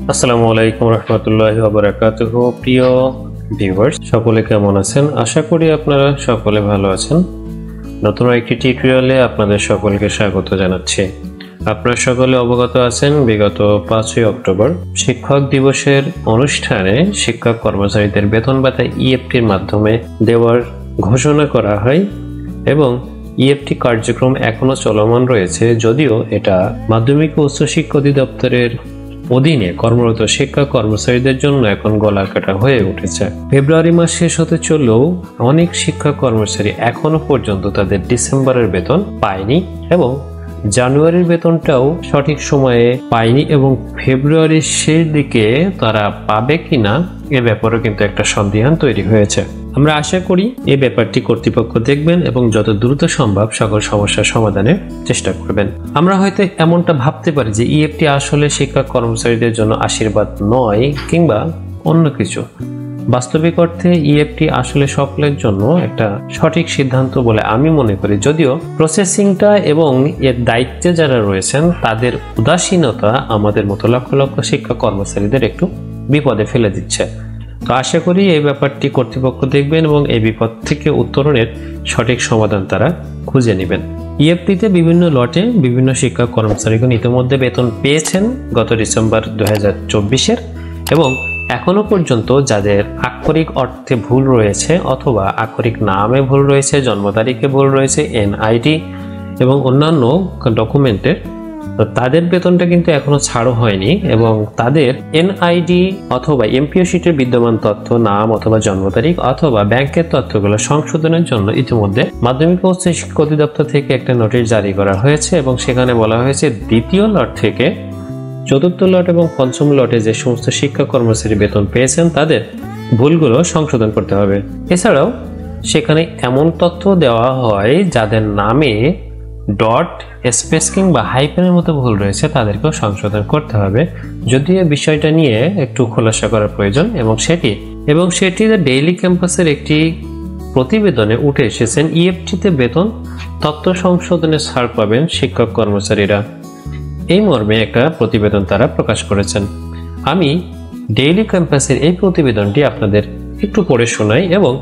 আসসালামু আলাইকুম রহমতুল্লাহি ওয়া বারাকাতুহু। প্রিয় ভিউয়ার্স, সকলে কেমন আছেন? আশা করি আপনারা সকলে ভালো আছেন। নতুন একটি টিউটোরিয়ালে আপনাদের সকলকে স্বাগত জানাচ্ছি। আপনারা সকলে অবগত আছেন, বিগত 5ই অক্টোবর শিক্ষক দিবসের অনুষ্ঠানে শিক্ষক কর্মচারীদের বেতন ভাতা ইএফটির মাধ্যমে দেওয়ার ঘোষণা করা হয় এবং ইএফটি কার্যক্রম এখনো চলমান রয়েছে। যদিও এটা মাধ্যমিক ও উচ্চশিক্ষা অধিদপ্তরের অধীনে কর্মরত শিক্ষা কর্মচারীদের জন্য এখন গলা কাটা হয়ে উঠেছে। ফেব্রুয়ারি মাস শেষ হতে চললেও অনেক শিক্ষা কর্মচারী এখনো পর্যন্ত তাদের ডিসেম্বরের বেতন পায়নি এবং জানুয়ারির বেতনটাও সঠিক সময়ে পায়নি এবং ফেব্রুয়ারির শেষ দিকে তারা পাবে কিনা এ ব্যাপারেও কিন্তু একটা সন্দিহান তৈরি হয়েছে। আমরা আশা করি এই ব্যাপারটি কর্তৃপক্ষ দেখবেন এবং যত দ্রুত সম্ভব সকল সমস্যার সমাধানের চেষ্টা করবেন। আমরা হয়তো এমনটা ভাবতে পারি যে ইএফটি আসলে শিক্ষা কর্মচারীদের জন্য আশীর্বাদ নয় কিংবা অন্য কিছু। বাস্তবিক অর্থে ইএফটি আসলে সকলের জন্য একটা সঠিক সিদ্ধান্ত বলে আমি মনে করি, যদিও প্রসেসিংটা এবং এর দায়িত্বে যারা রয়েছেন তাদের উদাসীনতা আমাদের মতো লক্ষ লক্ষ শিক্ষা কর্মচারীদের একটু বিপদে ফেলে দিচ্ছে। তো আশা করি এই ব্যাপারটি কর্তৃপক্ষ দেখবেন এবং এই বিপদ থেকে উত্তরণের সঠিক সমাধান তারা খুঁজে নেবেন। ইএফটিতে বিভিন্ন লটে বিভিন্ন শিক্ষা কর্মচারীগণ ইতিমধ্যে বেতন পেয়েছেন গত ডিসেম্বর 2024-এর এবং এখনো পর্যন্ত যাদের আক্ষরিক অর্থে ভুল রয়েছে অথবা আক্ষরিক নামে ভুল রয়েছে, জন্ম তারিখে ভুল রয়েছে, এনআইডি এবং অন্যান্য ডকুমেন্টের, তাদের বেতনটা কিন্তু এখনো ছাড় হয়নি এবং তাদের এনআইডি অথবা এমপিও শিটের বিদ্যমান তথ্য, নাম অথবা জন্ম তারিখ অথবা ব্যাংকের তথ্যগুলো সংশোধনের জন্য ইতিমধ্যে মাধ্যমিক ও উচ্চশিক্ষা অধিদপ্তর থেকে একটা নোটিশ জারি করা হয়েছে এবং সেখানে বলা হয়েছে দ্বিতীয় লট থেকে চতুর্থ লট এবং পঞ্চম লটে যে সমস্ত শিক্ষা কর্মচারী বেতন পেয়েছেন তাদের ভুলগুলো সংশোধন করতে হবে। এছাড়াও সেখানে এমন তথ্য দেওয়া হয় যাদের নামে ডট, স্পেস কিংবা হাইফেনের মতো ভুল রয়েছে তাদেরকেও সংশোধন করতে হবে। যদিও এই বিষয়টা নিয়ে একটু খোলাসা করার প্রয়োজন এবং সেটি ডেইলি ক্যাম্পাসের একটি প্রতিবেদনে উঠে এসেছেন ইএফটিতে বেতন তথ্য সংশোধনে ছাড় পাবেন শিক্ষক কর্মচারীরা, এই মর্মে একটা প্রতিবেদন তারা প্রকাশ করেছেন। আমি ডেইলি ক্যাম্পাসের এই প্রতিবেদনটি আপনাদের একটু পড়ে শোনাই এবং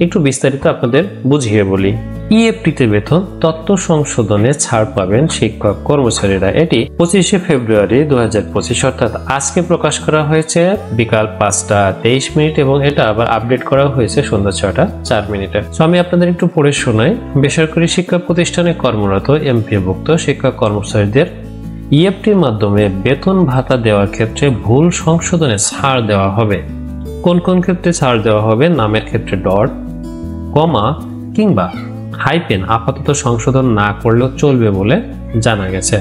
একটু বিস্তারিত আপনাদের বুঝিয়ে বলি। ইএফটিতে বেতন তথ্য সংশোধনে ছাড় পাবেন শিক্ষক কর্মচারীরা। এটি 25শে ফেব্রুয়ারি 2025 অর্থাৎ আজকে প্রকাশ করা হয়েছে বিকাল 5টা 23 মিনিট এবং এটা আবার আপডেট করা হয়েছে সন্ধ্যা 6টা 4 মিনিটে। তো আমি আপনাদের একটু পড়ে শোনাই। বেসরকারি শিক্ষা প্রতিষ্ঠানে কর্মরত এমপিওভুক্ত শিক্ষা কর্মচারীদের ইএফটির মাধ্যমে বেতন ভাতা দেওয়ার ক্ষেত্রে ভুল সংশোধনে ছাড় দেওয়া হবে। কোন কোন ক্ষেত্রে ছাড় দেওয়া হবে? নামের ক্ষেত্রে ডট, কমা কিংবা হাইপেন আপাতত সংশোধন না করলেও চলবে বলে জানা গেছে।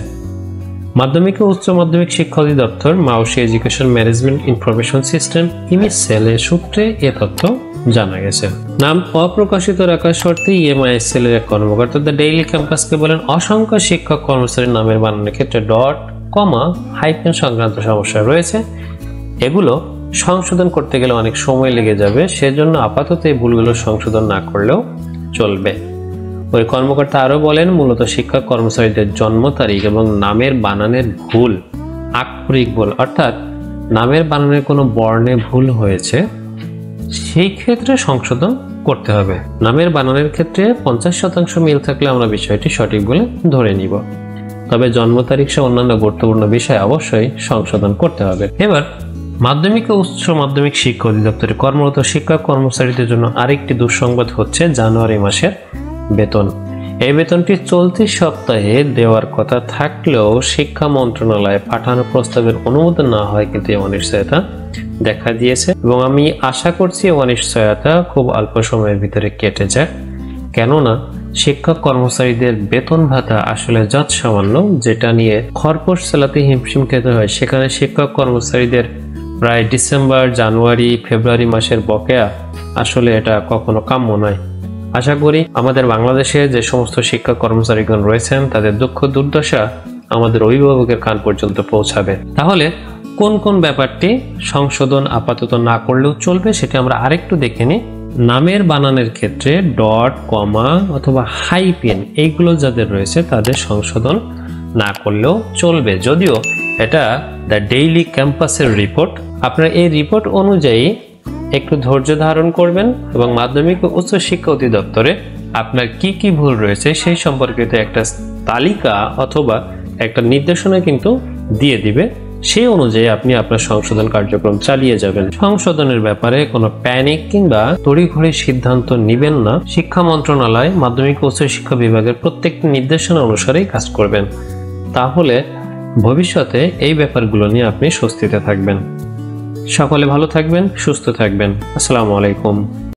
মাধ্যমিক ও উচ্চ মাধ্যমিক শিক্ষা অধিদপ্তর মাউসি এডুকেশন ম্যানেজমেন্ট ইনফরমেশন সিস্টেম ইমিস সেলের সূত্রে এ তথ্য জানা গেছে। নাম অপ্রকাশিত রাখার শর্তে ইএমআইএসএল এর এক কর্মকর্তা দ্য ডেইলি ক্যাম্পাসকে বলেন, অসংখ্য শিক্ষক কর্মচারীর নামের বানানোর ক্ষেত্রে ডট, কমা, হাইফেন সংক্রান্ত সমস্যা রয়েছে। এগুলো সংশোধন করতে গেলে অনেক সময় লেগে যাবে, সেজন্য আপাতত এই ভুলগুলো সংশোধন না করলেও চলবে। ওই কর্মকর্তা আরো বলেন, মূলত শিক্ষক কর্মচারীদের জন্ম তারিখ এবং নামের বানানের ভুল, আক্ষরিক ভুল অর্থাৎ নামের বানানের কোনো বর্ণে ভুল হয়েছে সেই ক্ষেত্রে সংশোধন করতে হবে। নামের বানানের ক্ষেত্রে 50% মিল থাকলে আমরা বিষয়টি সঠিক বলে ধরে নিব, তবে জন্ম তারিখ সহ অন্যান্য গুরুত্বপূর্ণ বিষয় অবশ্যই সংশোধন করতে হবে। এবার মাধ্যমিক ও উচ্চ মাধ্যমিক শিক্ষা অধিদপ্তরে কর্মরত শিক্ষা কর্মচারীদের জন্য আরেকটি দুঃসংবাদ হচ্ছে জানুয়ারি মাসের বেতন। এই বেতনটি চলতি সপ্তাহে দেওয়ার কথা থাকলেও শিক্ষা মন্ত্রণালয়ে পাঠানো প্রস্তাবের অনুমোদন না হয় কিন্তু এই অনিশ্চয়তা দেখা দিয়েছে এবং আমি আশা করছি অনিশ্চয়তা খুব অল্প সময়ের ভিতরে কেটে যাক, কেননা শিক্ষক কর্মচারীদের বেতন ভাতা আসলে যৎ সামান্য, যেটা নিয়ে খরপোশ চালাতে হিমশিম খেতে হয়। সেখানে শিক্ষক কর্মচারীদের প্রায় ডিসেম্বর, জানুয়ারি, ফেব্রুয়ারি মাসের বকেয়া, আসলে এটা কখনো কাম্য নয়। আশা করি আমাদের বাংলাদেশে যে সমস্ত শিক্ষা কর্মচারীগণ রয়েছেন তাদের দুঃখ দুর্দশা আমাদের অভিভাবকের কান পর্যন্ত পৌঁছাবে। তাহলে কোন কোন ব্যাপারটি সংশোধন আপাতত না করলেও চলবে সেটা আমরা আরেকটু দেখে নিই। নামের বানানের ক্ষেত্রে ডট, কমা অথবা হাইপেন এইগুলো যাদের রয়েছে তাদের সংশোধন না করলেও চলবে, যদিও এটা দ্য ডেইলি ক্যাম্পাসের রিপোর্ট। আপনারা এই রিপোর্ট অনুযায়ী একটু ধৈর্য ধারণ করবেন এবং মাধ্যমিক ও উচ্চ শিক্ষা অধিদপ্তরে আপনার কি কি ভুল রয়েছে সেই সম্পর্কিত একটা তালিকা অথবা একটা নির্দেশনা কিন্তু দিয়ে দিবে। সেই অনুযায়ী আপনি আপনার সংশোধন কার্যক্রম চালিয়ে যাবেন। সংশোধনের ব্যাপারে কোনো প্যানিক কিংবা তড়িঘড়ি সিদ্ধান্ত নেবেন না। শিক্ষা মন্ত্রণালয় মাধ্যমিক ও উচ্চ শিক্ষা বিভাগের প্রত্যেকটি নির্দেশনা অনুসারেই কাজ করবেন। তাহলে ভবিষ্যতে এই ব্যাপারগুলো নিয়ে আপনি স্বস্তিতে থাকবেন। সকলে ভালো থাকবেন, সুস্থ থাকবেন। আসসালামু আলাইকুম।